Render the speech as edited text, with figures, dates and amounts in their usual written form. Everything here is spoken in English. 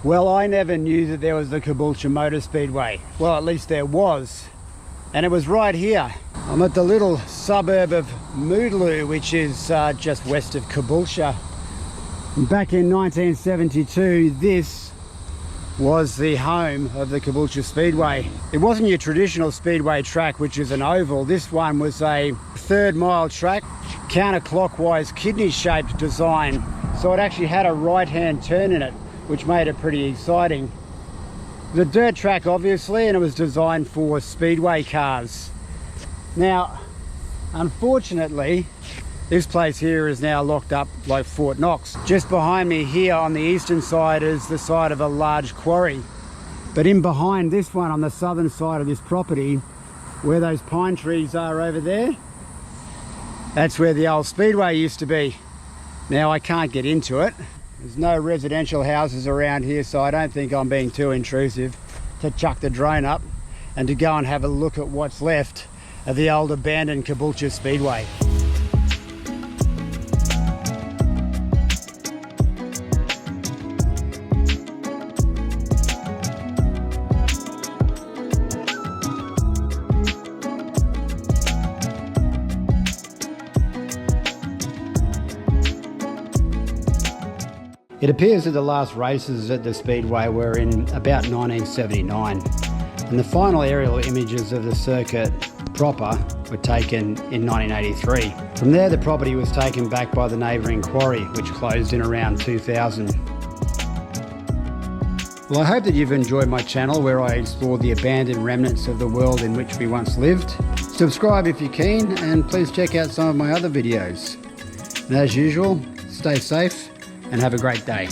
Well, I never knew that there was the Caboolture Motor Speedway. Well, at least there was. And it was right here. I'm at the little suburb of Moodlu, which is just west of Caboolture. And back in 1972, this was the home of the Caboolture Speedway. It wasn't your traditional speedway track, which is an oval. This one was a 3rd mile track, counterclockwise kidney-shaped design. So it actually had a right-hand turn in it, which made it pretty exciting. The dirt track, obviously, and it was designed for speedway cars. Now, unfortunately, this place here is now locked up like Fort Knox. Just behind me here on the eastern side is the site of a large quarry. But in behind this one, on the southern side of this property, where those pine trees are over there, that's where the old speedway used to be. Now I can't get into it. There's no residential houses around here, so I don't think I'm being too intrusive to chuck the drone up and to go and have a look at what's left of the old abandoned Caboolture Speedway. It appears that the last races at the Speedway were in about 1979, and the final aerial images of the circuit proper were taken in 1983. From there, the property was taken back by the neighbouring Quarry, which closed in around 2000. Well, I hope that you've enjoyed my channel where I explore the abandoned remnants of the world in which we once lived. Subscribe if you're keen, and please check out some of my other videos. And as usual, stay safe and have a great day.